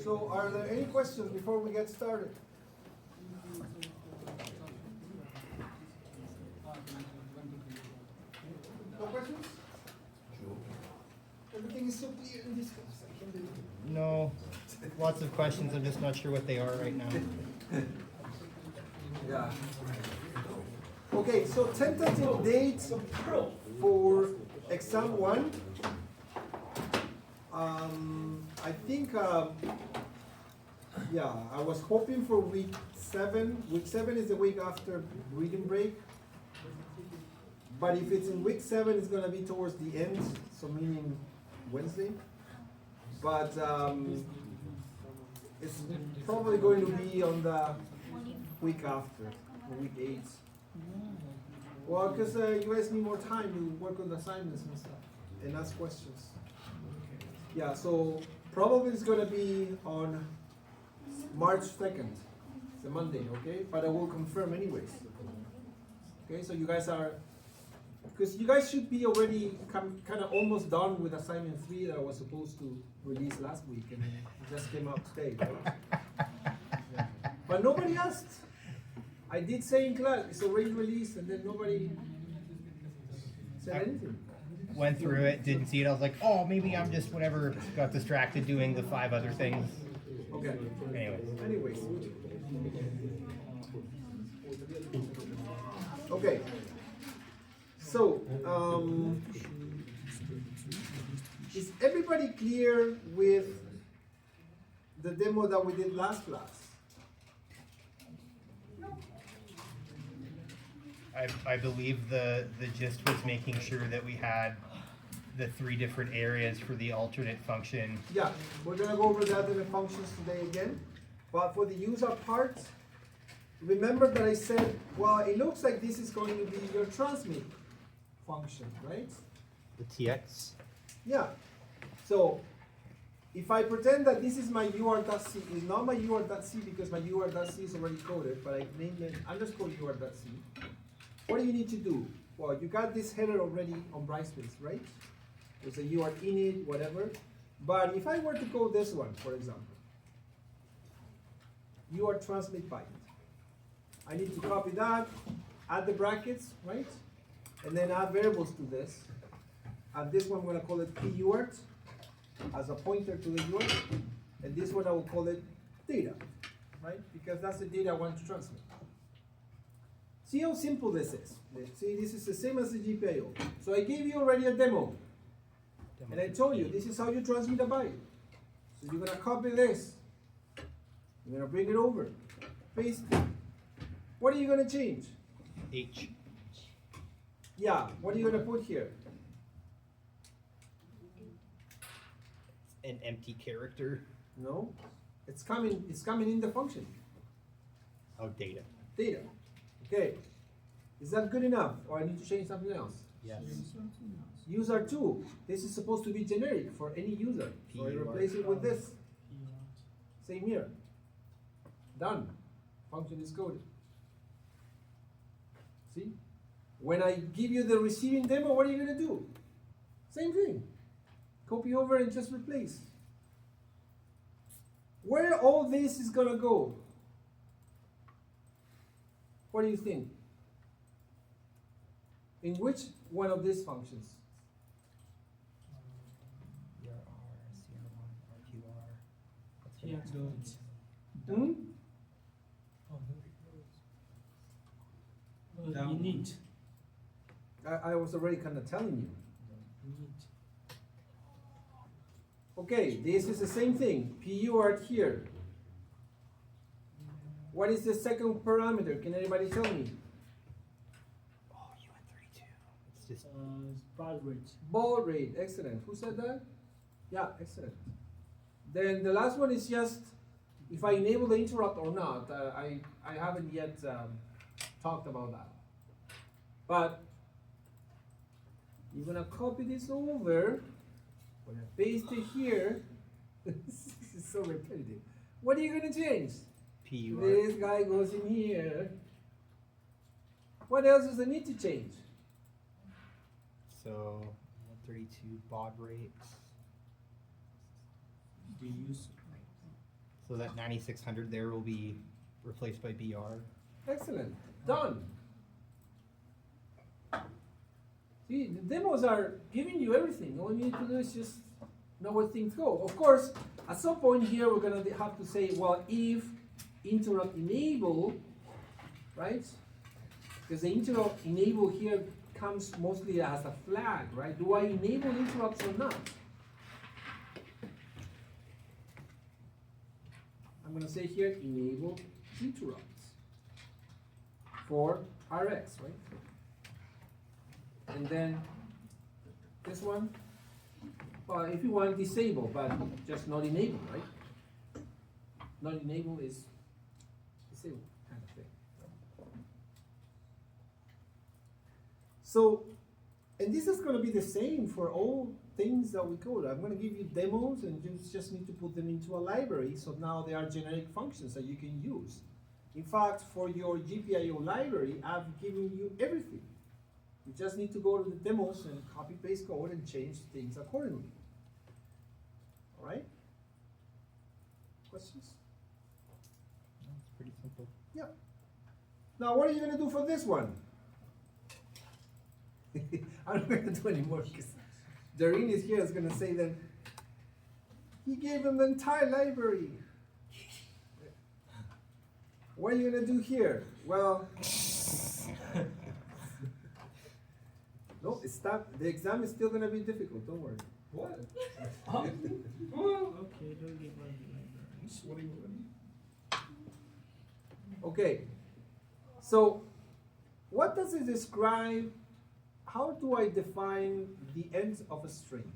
So are there any questions before we get started? No questions? Everything is so clear in this class. I can't believe it. No, lots of questions. I'm just not sure what they are right now. Yeah. Okay, so tentative date for exam 1. I think, yeah, I was hoping for week 7. Week 7 is the week after reading break. But if it's in week 7, it's going to be towards the end, so meaning Wednesday. But it's probably going to be on the week after, week 8. Well, because you guys need more time to work on the assignments and stuff, and ask questions. Yeah, so probably it's going to be on March 2nd. It's a Monday, okay? But I will confirm anyways. Okay, so you guys are, because you guys should be already kind of almost done with assignment 3 that I was supposed to release last week, and it just came out today, right? Yeah. But nobody asked. I did say in class, it's already released, and then nobody said anything. Went through it, didn't see it. I was like, oh, maybe I'm just whatever. Got distracted doing the 5 other things. Okay. Anyways. Okay. So, is everybody clear with the demo that we did last class? I believe the gist was making sure that we had the 3 different areas for the alternate function. Yeah, we're gonna go over the alternate functions today again. But for the user part, remember that I said, well, it looks like this is going to be your transmit function, right? The TX? Yeah. So if I pretend that this is my ur.c, it's not my ur.c because my ur.c is already coded, but I named it underscore ur.c. What do you need to do? Well, you got this header already on Brightspace, right? There's a ur init, whatever. But if I were to code this one, for example, ur transmit byte, I need to copy that, add the brackets, right? And then add variables to this. And this one I'm going to call it purt as a pointer to the UART. And this one I will call it data, right? Because that's the data I want to transmit. See how simple this is. See, this is the same as the GPIO. So I gave you already a demo. And I told you, this is how you transmit a byte. So you're going to copy this. You're going to bring it over. Paste it. What are you going to change? H. Yeah, what are you going to put here? An empty character. No, it's coming in the function. Oh, data. Data. Okay. Is that good enough? Or I need to change something else? Yes. User 2. This is supposed to be generic for any user. So I replace it with this. Same here. Done. Function is coded. See? When I give you the receiving demo, what are you going to do? Same thing. Copy over and just replace. Where all this is going to go? What do you think? In which one of these functions? Hmm? Init. I was already kind of telling you. Okay, this is the same thing. PUArt here. What is the second parameter? Can anybody tell me? Oh, UN32. It's just Baud rate. Baud rate. Excellent. Who said that? Yeah, excellent. Then the last one is just if I enable the interrupt or not. I haven't yet talked about that. But you're gonna copy this over. When I paste it here, this is so repetitive. What are you gonna change? PUR. This guy goes in here. What else does it need to change? So 132 baud rate. The use So that 9600 there will be replaced by BR. Excellent. Done. See, the demos are giving you everything. All you need to do is just know where things go. Of course, at some point here, we're going to have to say, well, if interrupt enable, right? Because the interrupt enable here comes mostly as a flag, right? Do I enable interrupts or not? I'm going to say here, enable interrupts for RX, right? And then this one, well, if you want disable, but just not enable, right? Not enable is disable kind of thing. So, and this is going to be the same for all things that we code. I'm going to give you demos, and you just need to put them into a library. So now they are generic functions that you can use. In fact, for your GPIO library, I've given you everything. You just need to go to the demos and copy paste code and change things accordingly. All right? Questions? It's pretty simple. Yeah. Now, what are you going to do for this one? I'm not going to do anymore because Doreen is here. Is going to say then he gave him the entire library. What are you going to do here? Well, no, stop. The exam is still going to be difficult. Don't worry. What? Okay, don't give money. Okay. So, what does it describe? How do I define the ends of a string?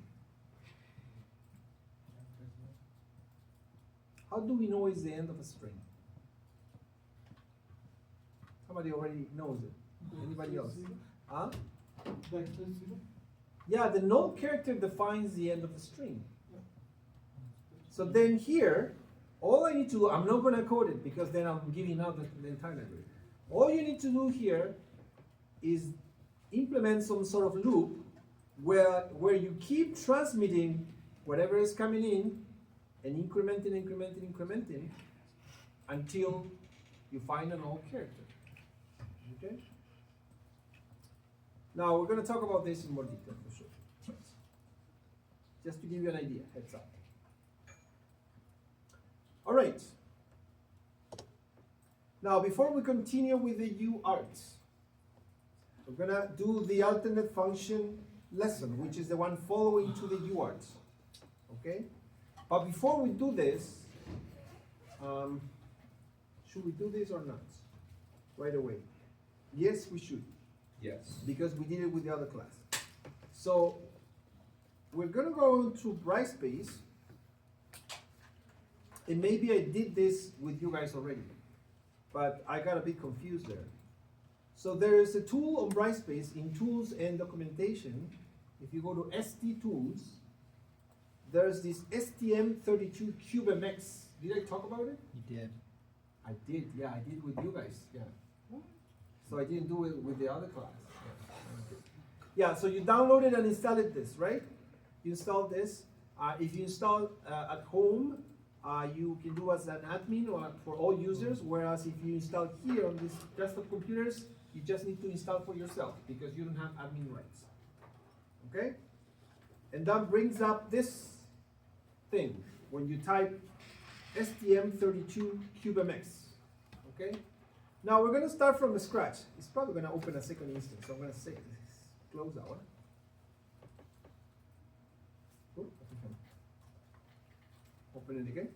How do we know it's the end of a string? Somebody already knows it. Anybody else? Huh? Yeah, the null character defines the end of a string. So then here, all I need to do, I'm not going to code it because then I'm giving out the entire library. All you need to do here is implement some sort of loop where you keep transmitting whatever is coming in and incrementing until you find a null character. Okay? Now we're going to talk about this in more detail for sure. Just to give you an idea, heads up. All right. Now before we continue with the UART, we're going to do the alternate function lesson, which is the one following to the UART. Okay? But before we do this, should we do this or not? Right away. Yes, we should. Yes. Because we did it with the other class. So we're going to go to Brightspace. And maybe I did this with you guys already, but I got a bit confused there. So there is a tool on Brightspace in Tools and Documentation. If you go to ST Tools, there's this STM32 CubeMX. Did I talk about it? You did. I did, yeah, I did with you guys, yeah. So I didn't do it with the other class. Yeah, so you downloaded and installed this, right? You installed this. If you install at home, you can do as an admin or for all users, whereas if you install here on these desktop computers, you just need to install for yourself because you don't have admin rights. Okay? And that brings up this thing when you type STM32 CubeMX. Okay? Now we're going to start from scratch. It's probably going to open a second instance, so I'm going to say close that one. Cool. Open it again.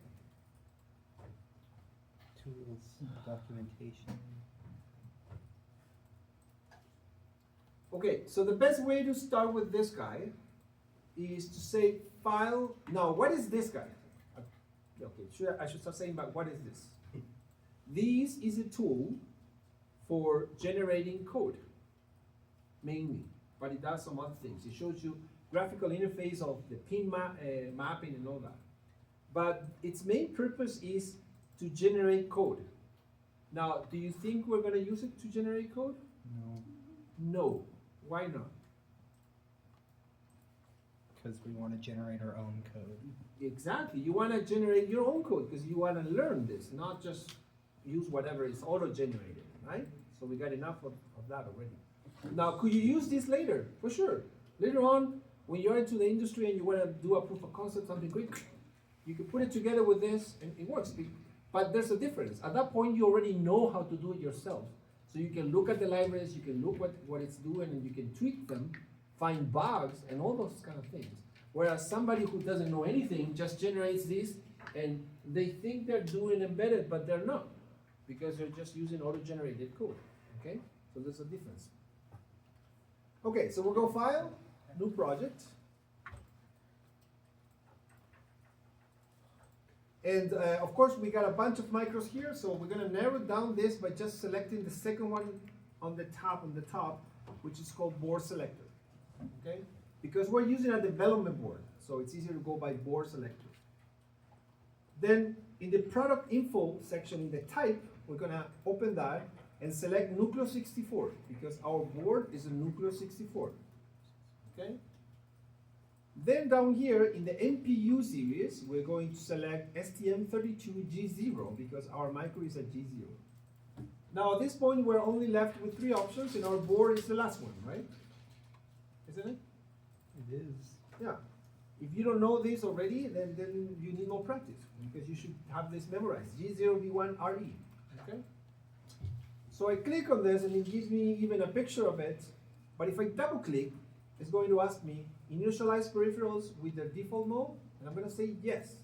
Tools, documentation. Okay, so the best way to start with this guy is to say file. Now, what is this guy? Okay, I should start saying, but what is this? This is a tool for generating code, mainly, but it does some other things. It shows you graphical interface of the pin mapping and all that. But its main purpose is to generate code. Now, do you think we're going to use it to generate code? No. No. Why not? Because we want to generate our own code. Exactly. You want to generate your own code because you want to learn this, not just use whatever is auto-generated, right? So we got enough of that already. Now, could you use this later? For sure. Later on, when you're into the industry and you want to do a proof of concept, something quick, you can put it together with this and it works. But there's a difference. At that point, you already know how to do it yourself. So you can look at the libraries, you can look what it's doing, and you can tweak them, find bugs, and all those kind of things. Whereas somebody who doesn't know anything just generates this, and they think they're doing embedded, but they're not, because they're just using auto-generated code, okay? So there's a difference. Okay, so we'll go File, New Project. And of course, we got a bunch of micros here, so we're gonna narrow down this by just selecting the second one on the top, which is called board selector, okay? Because we're using a development board, so it's easier to go by board selector. Then in the product info section, in the type, we're gonna open that and select Nucleo 64, because our board is a Nucleo 64, okay? Then down here in the NPU series, we're going to select STM32G0 because our micro is a G0. Now at this point, we're only left with 3 options, and our board is the last one, right? Isn't it? It is. Yeah. If you don't know this already, then you need more practice because you should have this memorized. G0V1RE. Okay? So I click on this and it gives me even a picture of it. But if I double click, it's going to ask me initialize peripherals with their default mode, and I'm going to say yes.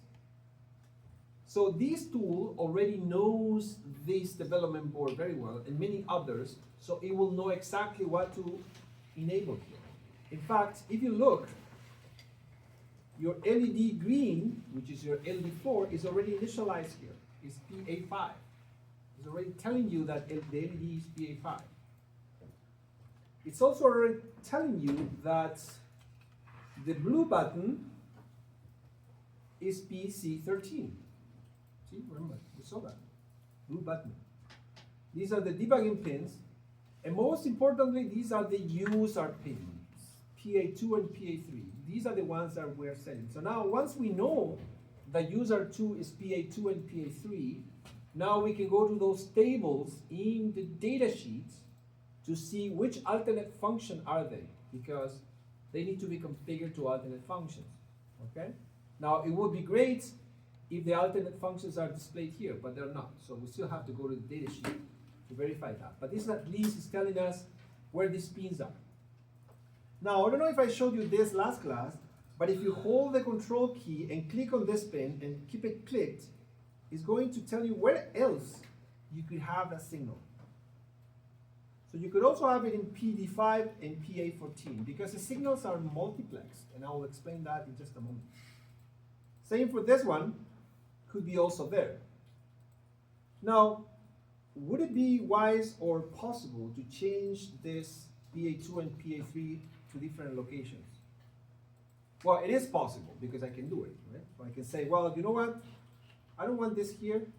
So this tool already knows this development board very well and many others, so it will know exactly what to enable here. In fact, if you look, your LED green, which is your LED4, is already initialized here. It's PA5. It's already telling you that the LED is PA5. It's also already telling you that the blue button is PC13. See, remember, we saw that. Blue button. These are the debugging pins, and most importantly, these are the user pins, PA2 and PA3. These are the ones that we're setting. So now, once we know that user 2 is PA2 and PA3, now we can go to those tables in the data sheets to see which alternate function are they, because they need to be configured to alternate functions, okay? Now, it would be great if the alternate functions are displayed here, but they're not. So we still have to go to the data sheet to verify that. But this at least is telling us where these pins are. Now, I don't know if I showed you this last class, but if you hold the control key and click on this pin and keep it clicked, it's going to tell you where else you could have that signal. So you could also have it in PD5 and PA14 because the signals are multiplexed, and I will explain that in just a moment. Same for this one, could be also there. Now, would it be wise or possible to change this PA2 and PA3 to different locations? Well, it is possible because I can do it, right? So I can say, well, you know what? I don't want this here,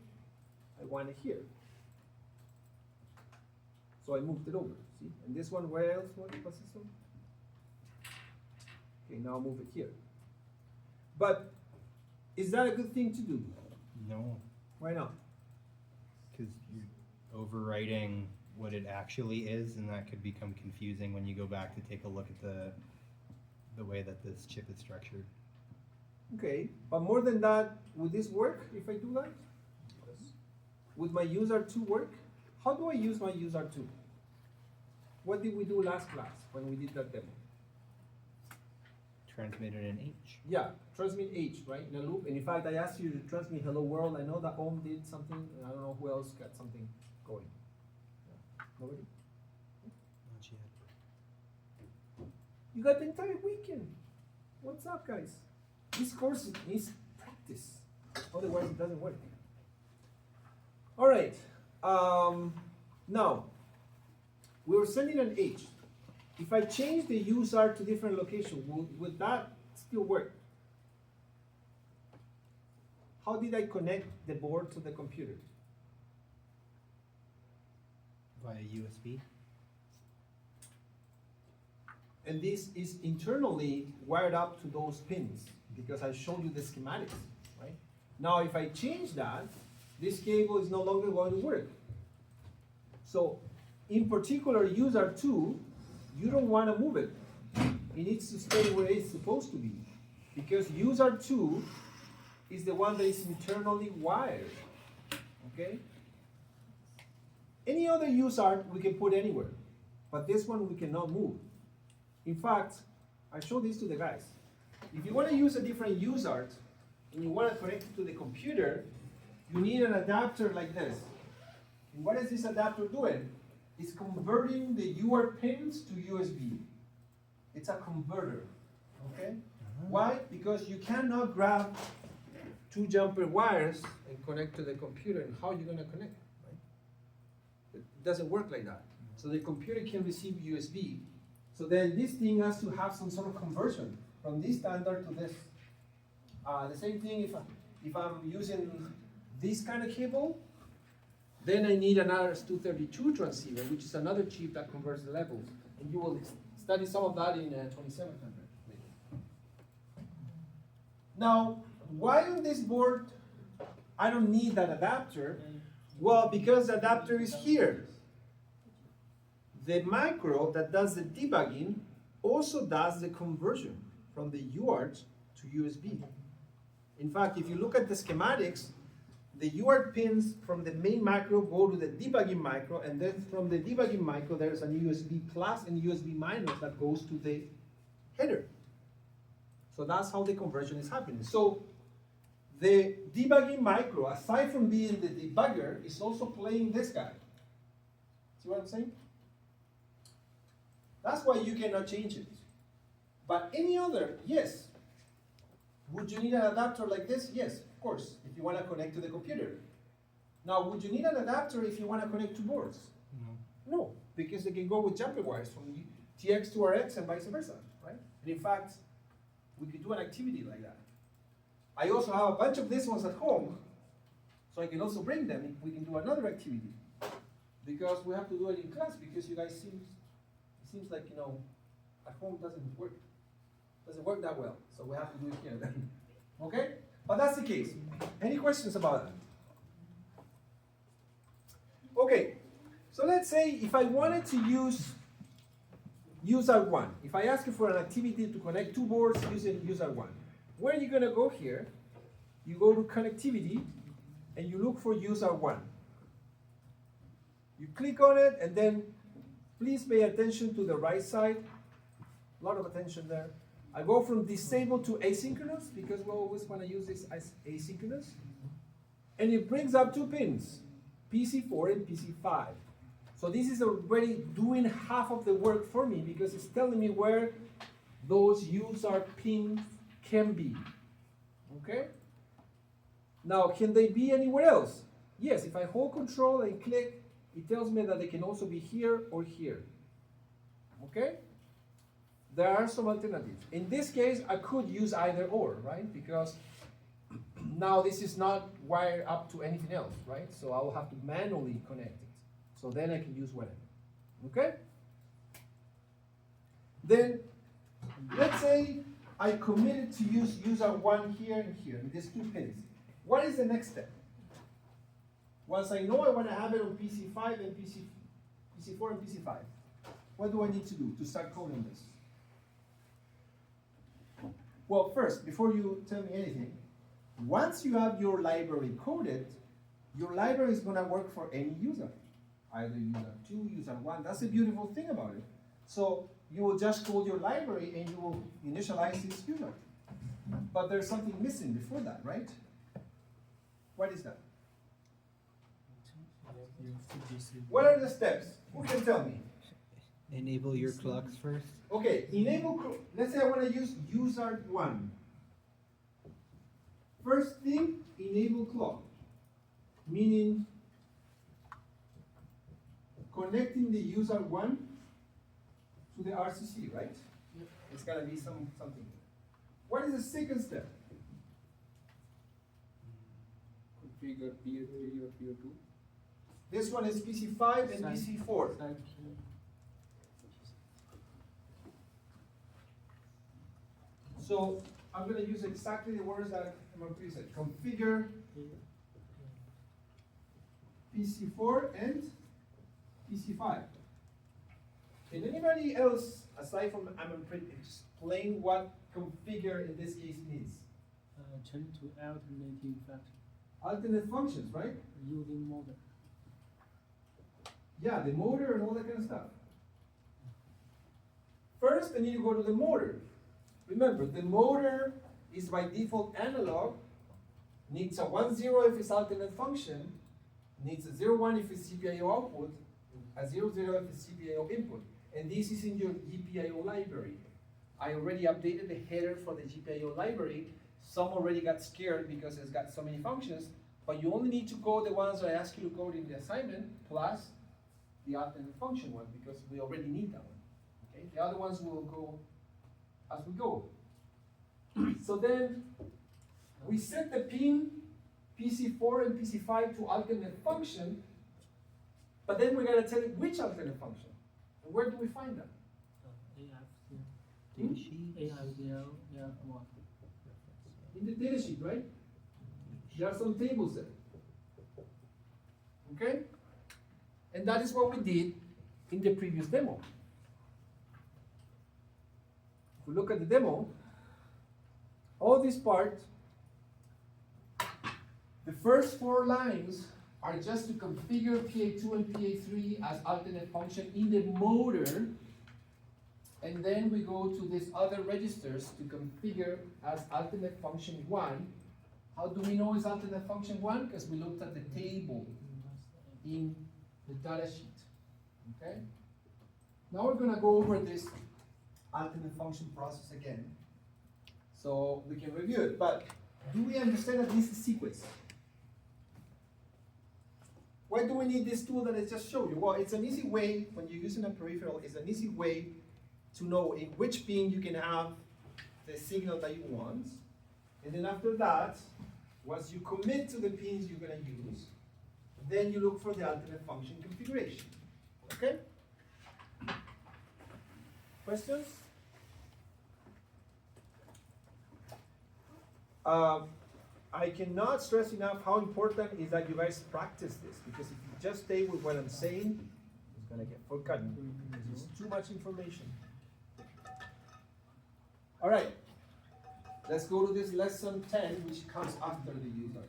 I want it here. So I moved it over, see? And this one, where else was this one? Okay, now I'll move it here. But is that a good thing to do? No, Why not? because you're overwriting what it actually is, and that could become confusing when you go back to take a look at the way that this chip is structured. Okay, but more than that, would this work if I do that? Yes. Would my user 2 work? How do I use my user 2? What did we do last class when we did that demo? Transmitted in H. Yeah, transmit H, right, in a loop. And in fact, I asked you to transmit hello world. I know that Om did something, and I don't know who else got something going. Yeah. Nobody? Not yet. You got the entire weekend. What's up, guys? This course needs practice. Otherwise, it doesn't work. All right. Now, we were sending an H. If I change the user to different location, would that still work? How did I connect the board to the computer? Via USB. and this is internally wired up to those pins because I showed you the schematics, right? Now if I change that, this cable is no longer going to work. So in particular, user 2, you don't want to move it. It needs to stay where it's supposed to be because user 2 is the one that is internally wired, okay? Any other USART we can put anywhere, but this one we cannot move. In fact, I showed this to the guys. If you want to use a different USART and you want to connect it to the computer, you need an adapter like this. And what is this adapter doing? It's converting the UART pins to USB. It's a converter, okay? Why? Because you cannot grab two jumper wires and connect to the computer, and how are you going to connect? It doesn't work like that. So the computer can receive USB. So then this thing has to have some sort of conversion from this standard to this. The same thing if I'm using this kind of cable, then I need an RS-232 transceiver, which is another chip that converts the levels. And you will study some of that in 2700. Now, why on this board I don't need that adapter? Well, because the adapter is here. The micro that does the debugging also does the conversion from the UART to USB. In fact, if you look at the schematics, the UART pins from the main micro go to the debugging micro, and then from the debugging micro, there's an USB plus and USB minus that goes to the header. So that's how the conversion is happening. So the debugging micro, aside from being the debugger, is also playing this guy. See what I'm saying? That's why you cannot change it. But any other, yes. Would you need an adapter like this? Yes, of course, if you want to connect to the computer. Now, would you need an adapter if you want to connect to boards? No. No, because they can go with jumper wires from TX to RX and vice versa, right? And in fact, we could do an activity like that. I also have a bunch of these ones at home, so I can also bring them if we can do another activity. Because we have to do it in class, because you guys seems like, at home doesn't work that well. So we have to do it here then. Okay? But that's the case. Any questions about that? Okay, so let's say if I wanted to use USART1, if I ask you for an activity to connect two boards using USART1, where are you going to go here? You go to connectivity and you look for USART1. You click on it, and then please pay attention to the right side. A lot of attention there. I go from disable to asynchronous because we always want to use this as asynchronous. And it brings up two pins, PC4 and PC5. So this is already doing half of the work for me because it's telling me where those USART pins can be. Okay? Now, can they be anywhere else? Yes, if I hold control and click, it tells me that they can also be here or here. Okay? There are some alternatives. In this case, I could use either or, right? Because now this is not wired up to anything else, right? So I will have to manually connect it. So then I can use whatever. Okay? Then, let's say I committed to use USART1 here and here, with these two pins. What is the next step? Once I know I want to have it on PC5 and PC4 and PC5, what do I need to do to start coding this? Well, first, before you tell me anything, once you have your library coded, your library is going to work for any user. Either USART2, USART1. That's the beautiful thing about it. So you will just call your library and you will initialize this user. But there's something missing before that, right? What is that? What are the steps? Who can tell me? Enable your clocks first. Okay, let's say I want to use USART1. First thing, enable clock. Meaning connecting the USART1 to the RCC, right? Yep. It's got to be something. What is the second step? Configure P3 or P2. This one is PC5 and PC4. So I'm gonna use exactly the words that M3 said. Configure PC4 and PC5. Can anybody else, aside from M3, explain what configure in this case means? Change to alternating function Alternate functions, right? using model. Yeah, the motor and all that kind of stuff. First, I need to go to the motor. Remember, the motor is by default analog, needs a 1-0 if it's alternate function, needs a 0-1 if it's GPIO output, a 0-0 if it's GPIO input. And this is in your GPIO library. I already updated the header for the GPIO library. Some already got scared because it's got so many functions, but you only need to code the ones that I asked you to code in the assignment, plus the alternate function one, because we already need that one. Okay? The other ones will go as we go. So then, we set the pin PC4 and PC5 to alternate function, but then we gotta tell it which alternate function. And where do we find that? AFZL, AFZL, AF1. In the datasheet, right? There are some tables there. Okay? And that is what we did in the previous demo. If we look at the demo, all this part, the first 4 lines are just to configure PA2 and PA3 as alternate function in the motor, and then we go to these other registers to configure as alternate function 1. How do we know it's alternate function 1? Because we looked at the table in the data sheet. Okay? Now we're going to go over this alternate function process again, so we can review it. But do we understand that this is sequence? Why do we need this tool that I just showed you? Well, it's an easy way, when you're using a peripheral, it's an easy way to know in which pin you can have the signal that you want. And then after that, once you commit to the pins you're going to use, then you look for the alternate function configuration. Okay? Questions? I cannot stress enough how important is that you guys practice this, because if you just stay with what I'm saying, it's going to get forgotten. It's too much information. All right, let's go to this lesson 10, which comes after the user.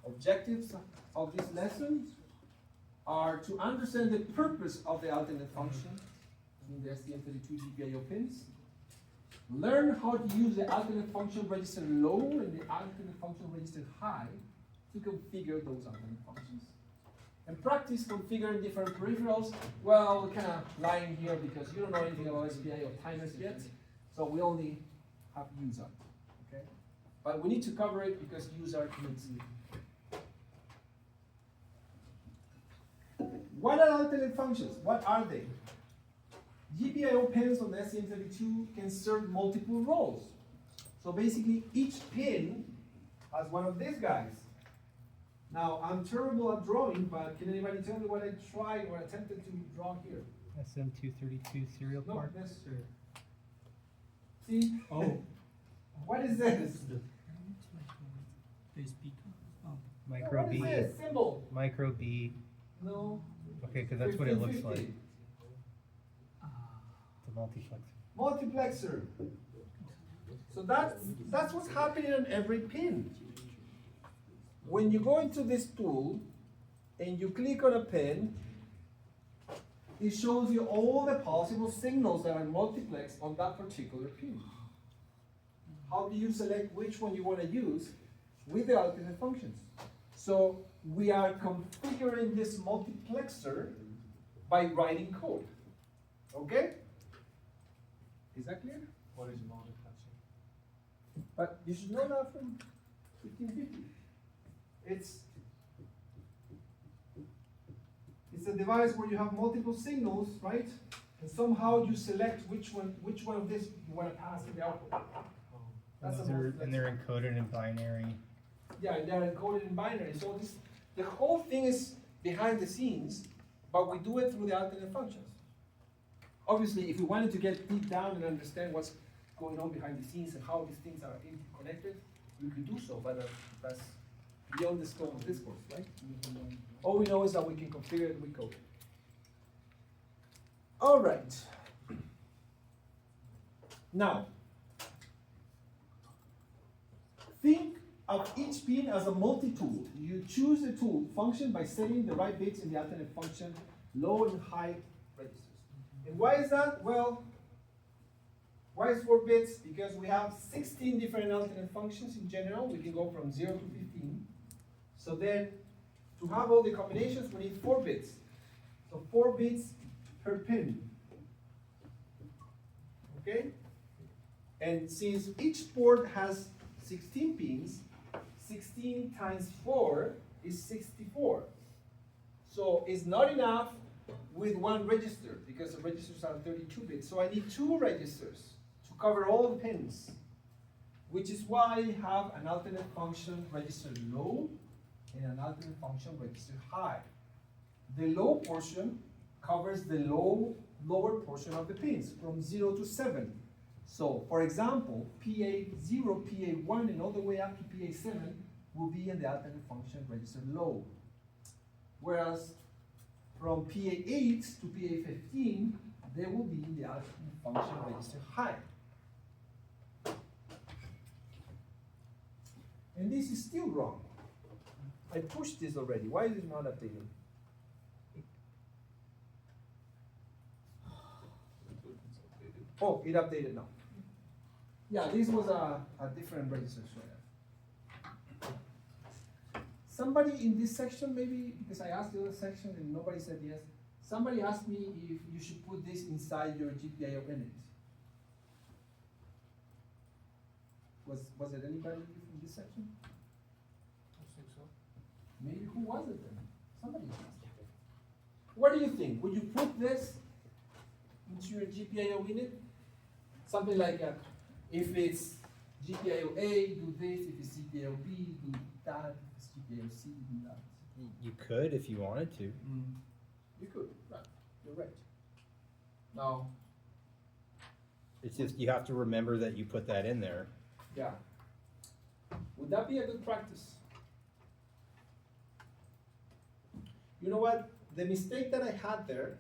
Objectives of this lesson are to understand the purpose of the alternate function in the STM32 GPIO pins, learn how to use the alternate function register low and the alternate function register high to configure those alternate functions, and practice configuring different peripherals. Well, we're kind of lying here because you don't know anything about SPI or timers yet, so we only have USART, okay? But we need to cover it because USART needs it. What are alternate functions? What are they? GPIO pins on the STM32 can serve multiple roles. So basically, each pin has one of these guys. Now, I'm terrible at drawing, but can anybody tell me what I tried or attempted to draw here? SM232 serial No, port. this. See? Oh. What is this? Micro What B. is this symbol? Micro B. No. Okay, because that's what it looks 1550. like. The multiplexer. Multiplexer. So that's what's happening on every pin. When you go into this tool and you click on a pin, it shows you all the possible signals that are multiplexed on that particular pin. How do you select which one you want to use with the alternate functions? So we are configuring this multiplexer by writing code. Okay? Is that clear? What is multiplexer? But you should know that from 1550. It's a device where you have multiple signals, right? And somehow you select which one of this you want to pass in the output. That's a And they're encoded in binary. Yeah, and they're encoded in binary. So the whole thing is behind the scenes, but we do it through the alternate functions. Obviously, if we wanted to get deep down and understand what's going on behind the scenes and how these things are interconnected, we could do so, but that's beyond the scope of this course, right? All we know is that we can configure it with code. All right. Now, think of each pin as a multi-tool. You choose a tool function by setting the right bits in the alternate function, low and high registers. And why is that? Well, why is 4 bits? Because we have 16 different alternate functions in general. We can go from 0 to 15. So then, to have all the combinations, we need 4 bits. So 4 bits per pin. Okay? And since each port has 16 pins, 16 times 4 is 64. So it's not enough with 1 register, because the registers are 32 bits. So I need 2 registers to cover all the pins, which is why I have an alternate function register low and an alternate function register high. The low portion covers the lower portion of the pins, from 0 to 7. So, for example, PA0, PA1, and all the way up to PA7 will be in the alternate function register low. Whereas from PA8 to PA15, they will be in the alternate function register high. And this is still wrong. I pushed this already. Why is it not updated? Oh, it updated now. Yeah, this was a different register. Somebody in this section, maybe, because I asked the other section and nobody said yes, somebody asked me if you should put this inside your GPIO init. Was it anybody from this section? I think so. Maybe who was it then? Somebody asked. What do you think? Would you put this into your GPIO init? Something like if it's GPIO A, do this. If it's GPIO B, do that. If it's GPIO C, do that. You could if you wanted to. You could, right? You're right. Now, It's just you have to remember that you put that in there. yeah. Would that be a good practice? You know what? The mistake that I had there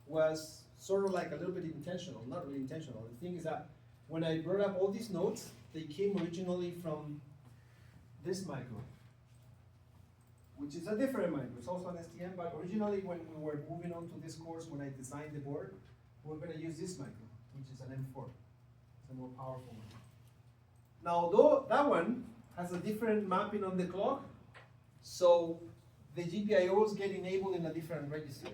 was sort of like a little bit intentional, not really intentional. The thing is that when I brought up all these notes, they came originally from this micro, which is a different micro. It's also an STM, but originally when we were moving on to this course, when I designed the board, we were going to use this micro, which is an M4. It's a more powerful one. Now, though that one has a different mapping on the clock, so the GPIOs get enabled in a different register.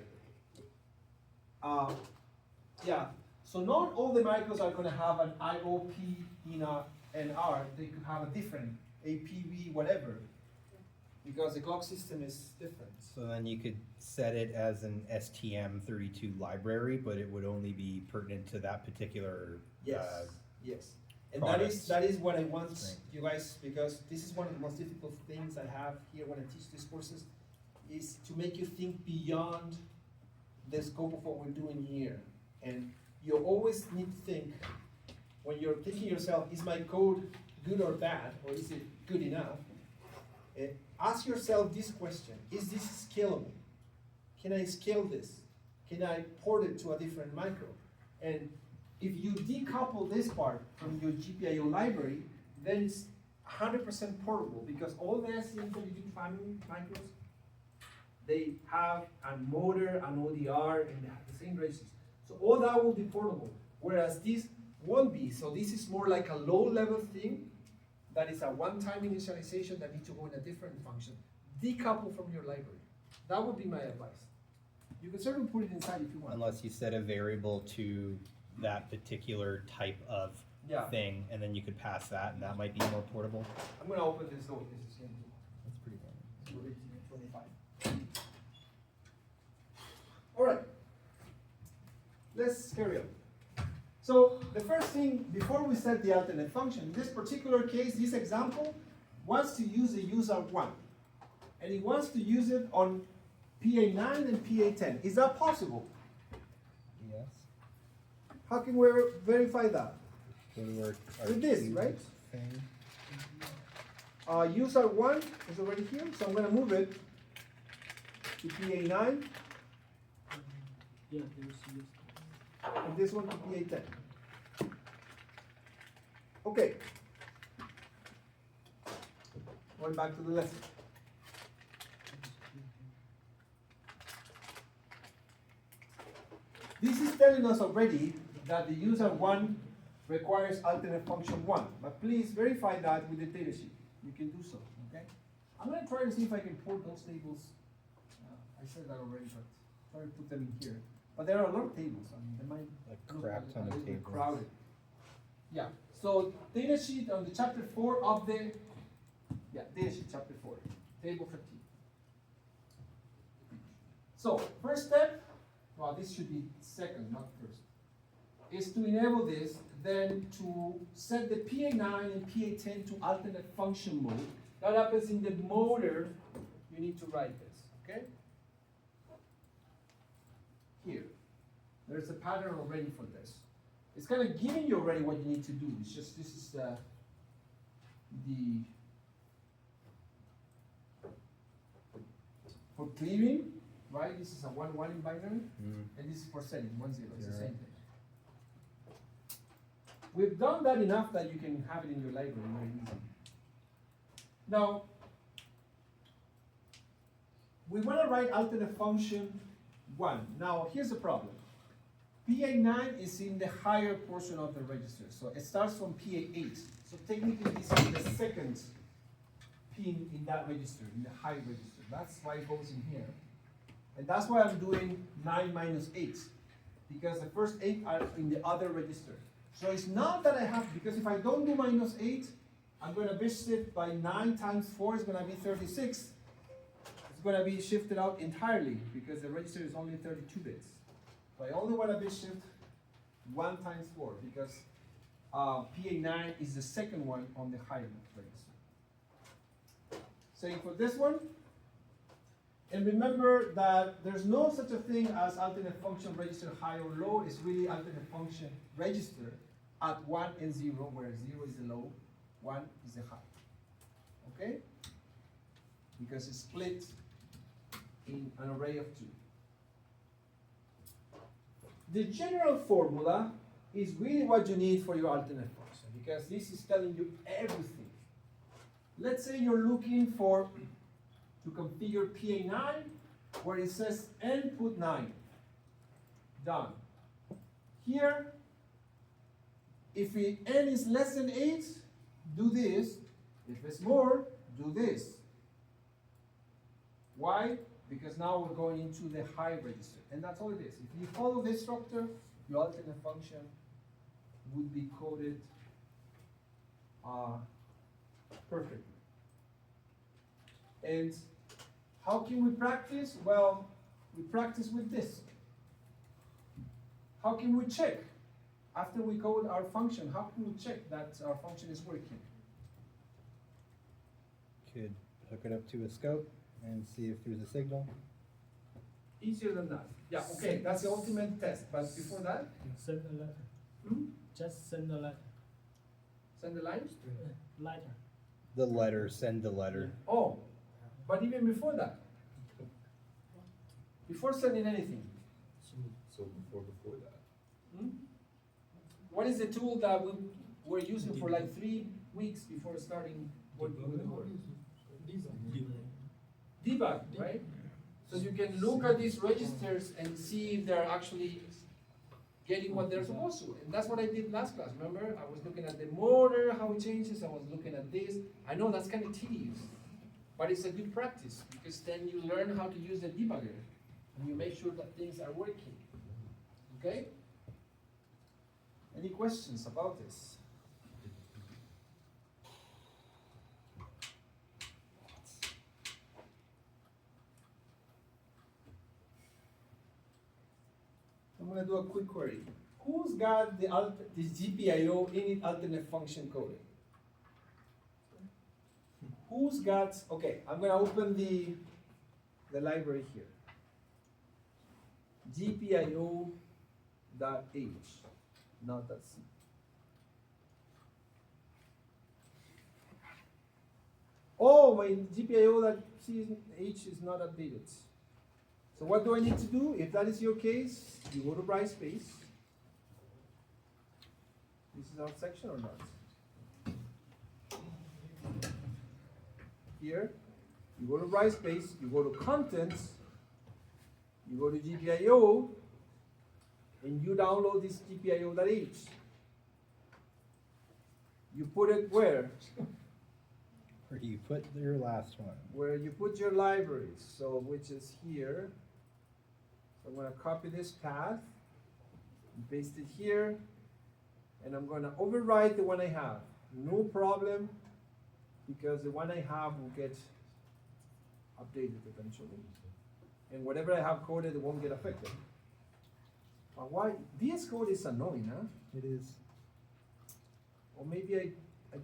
Yeah, so not all the micros are going to have an IOP in a NR. They could have a different APV, whatever, because the clock system is different. So then you could set it as an STM32 library, but it would only be pertinent to that particular. Yes, yes. And products. that is what I want Right. you guys, because this is one of the most difficult things I have here when I teach these courses, is to make you think beyond the scope of what we're doing here. And you always need to think, when you're thinking yourself, is my code good or bad, or is it good enough? Ask yourself this question: is this scalable? Can I scale this? Can I port it to a different micro? And if you decouple this part from your GPIO library, then it's 100% portable, because all the STM32 family micros, they have a motor, an ODR, and they have the same registers. So all that will be portable, whereas this won't be. So this is more like a low-level thing that is a one-time initialization that needs to go in a different function. Decouple from your library. That would be my advice. You can certainly put it inside if you want. Unless you set a variable to that particular type of Yeah. thing, and then you could pass that, and that might be more portable. I'm going to open this door. This is going to That's pretty good. 25. All right, let's carry on. So the first thing, before we set the alternate function, in this particular case, this example wants to use a user1, and it wants to use it on PA9 and PA10. Is that possible? Yes. How can we verify that? Go to our With this, cube right? Thing. User 1 is already here, so I'm going to move it to PA9, Yeah, there's this. and this one to PA10. Okay. Going back to the lesson. This is telling us already that the user 1 requires alternate function 1, but please verify that with the datasheet. You can do so, okay? I'm going to try to see if I can put those tables. I said that already, but try to put them in here. But there are a lot of tables. I mean, they might A look crap ton a of little bit tables. crowded. Yeah. So datasheet on the chapter 4 of the datasheet chapter 4, table 15. So first step, well, this should be second, not first, is to enable this, then to set the PA9 and PA10 to alternate function mode. That happens in the motor. You need to write this, okay? Here, there's a pattern already for this. It's kind of giving you already what you need to do. It's just, this is the for clearing, right? This is a 1-1 in binary, and this is for setting 1-0. It's the same thing. We've done that enough that you can have it in your library very easily. Now, we want to write alternate function 1. Now, here's the problem. PA9 is in the higher portion of the register, so it starts from PA8. So technically, this is the second pin in that register, in the high register. That's why it goes in here. And that's why I'm doing 9 minus 8, because the first 8 are in the other register. So it's not that I have, because if I don't do minus 8, I'm going to be shifted by 9 times 4 is going to be 36. It's going to be shifted out entirely, because the register is only 32 bits. So I only want to be shifted 1 times 4, because PA9 is the second one on the higher register. Same for this one. And remember that there's no such a thing as alternate function register high or low. It's really alternate function register at 1 and 0, where 0 is the low, 1 is the high. Okay? Because it's split in an array of 2. The general formula is really what you need for your alternate function, because this is telling you everything. Let's say you're looking for to configure PA9 where it says n put 9. Done. Here, if n is less than 8, do this. If it's more, do this. Why? Because now we're going into the high register. And that's all it is. If you follow this structure, your alternate function would be coded perfectly. And how can we practice? Well, we practice with this. How can we check? After we code our function, how can we check that our function is working? Could hook it up to a scope and see if there's a signal. Easier than that. Yeah, okay, that's the ultimate test. But before that, Send a letter. Just send a letter. send the line. Letter. The letter, send the letter. Oh, but even before that, before sending anything, So before that. what is the tool that we were using for like 3 weeks before starting working with the board? Debug, right? So you can look at these registers and see if they're actually getting what they're supposed to. And that's what I did last class, remember? I was looking at the motor, how it changes, I was looking at this. I know that's kind of tedious, but it's a good practice, because then you learn how to use the debugger, and you make sure that things are working. Okay? Any questions about this? I'm going to do a quick query. Who's got the GPIO init alternate function coded? Who's got, okay, I'm going to open the library here. GPIO.h, not .c. Oh, my GPIO.ch is not updated. So what do I need to do? If that is your case, you go to Brightspace. This is our section or not? Here, you go to Brightspace, you go to Contents, you go to GPIO, and you download this GPIO.h. You put it where? Where do you put your last one? Where you put your libraries, so which is here. So I'm going to copy this path, paste it here, and I'm going to override the one I have. No problem, because the one I have will get updated eventually. And whatever I have coded, it won't get affected. But why? VS Code is annoying, huh? It is. Or maybe I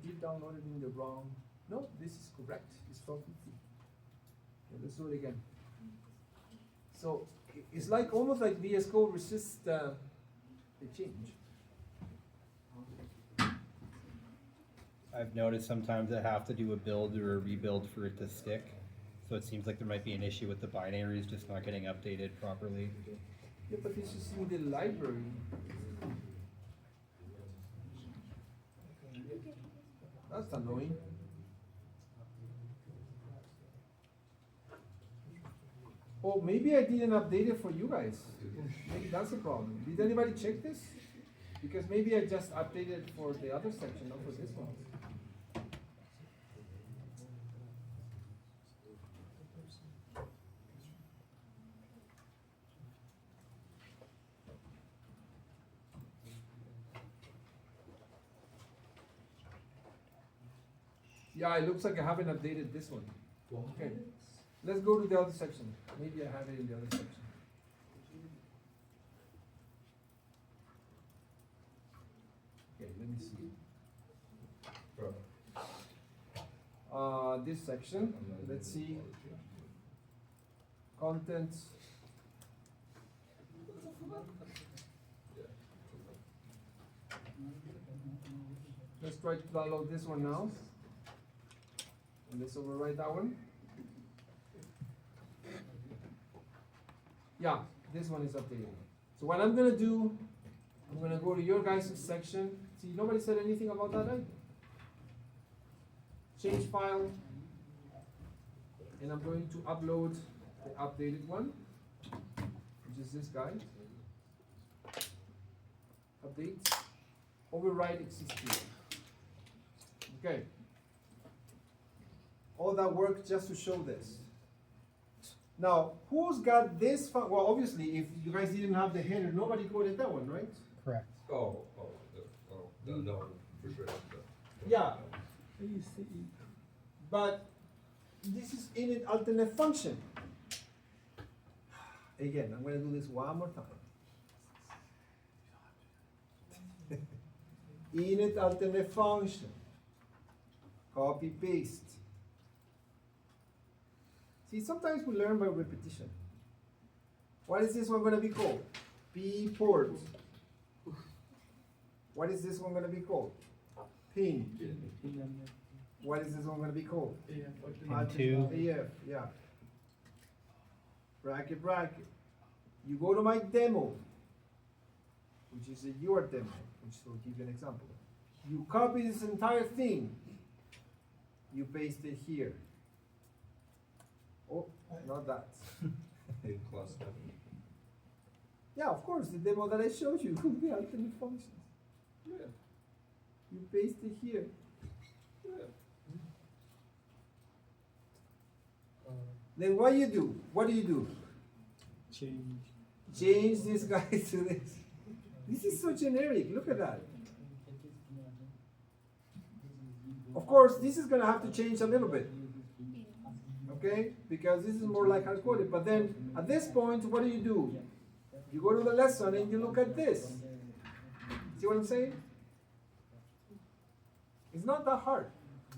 did download it in the wrong. No, this is correct. It's 1250. Okay, let's do it again. So it's like almost like VS Code resists the change. I've noticed sometimes I have to do a build or a rebuild for it to stick. So it seems like there might be an issue with the binaries just not getting updated properly. Yeah, but this is in the library. That's annoying. Oh, maybe I didn't update it for you guys. Maybe that's the problem. Did anybody check this? Because maybe I just updated for the other section, not for this one. Yeah, it looks like I haven't updated this one. Okay, let's go to the other section. Maybe I have it in the other section. Okay, let me see. This section, let's see. Contents. Let's try to download this one now. And let's overwrite that one. Yeah, this one is updated. So what I'm gonna do, I'm gonna go to your guys' section. See, nobody said anything about that either. Change file, and I'm going to upload the updated one, which is this guy. Update, override existing. Okay. All that work just to show this. Now, who's got this? Well, obviously, if you guys didn't have the header, nobody coded that one, right? Correct. No, for sure. Yeah. But this is init alternate function. Again, I'm going to do this one more time. Init alternate function. Copy paste. See, sometimes we learn by repetition. What is this one going to be called? P port. What is this one going to be called? Pin. What is this one going to be called? Pin 2. AF, yeah. Bracket, bracket. You go to my demo, which is your demo, which will give you an example. You copy this entire thing. You paste it here. Oh, not that. In class 7. Yeah, of course, the demo that I showed you could be alternate functions. Yeah. You paste it here. Yeah. Then what do you do? What do you do? Change. Change this guy to this. This is so generic. Look at that. Of course, this is going to have to change a little bit. Okay? Because this is more like hard coded. But then at this point, what do? You go to the lesson and you look at this. See what I'm saying? It's not that hard.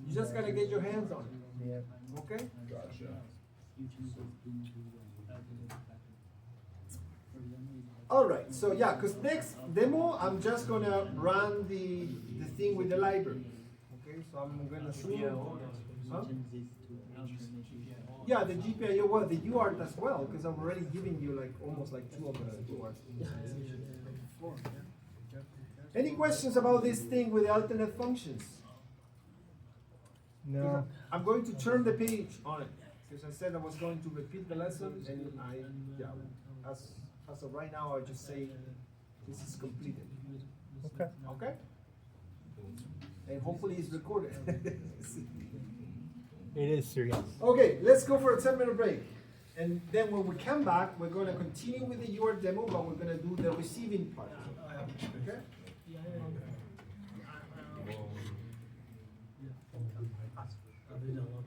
You just got to get your hands on it. Okay? Gotcha. Alright, so yeah, because next demo, I'm just going to run the thing with the library. Okay, so I'm going to zoom. Huh? change this to alternate. Yeah, the GPIO, well, the UART as well, because I'm already giving you like almost like two of the UARTs. Any questions about this thing with the alternate functions? No. I'm going to turn the page on it, because I said I was going to repeat the lesson, and as of right now, I just say this is completed. Okay. Okay? And hopefully it's recorded. It is, sir, yes. Okay, let's go for a 10-minute break. And then when we come back, we're going to continue with the UART demo, but we're going to do the receiving part. Okay? Available.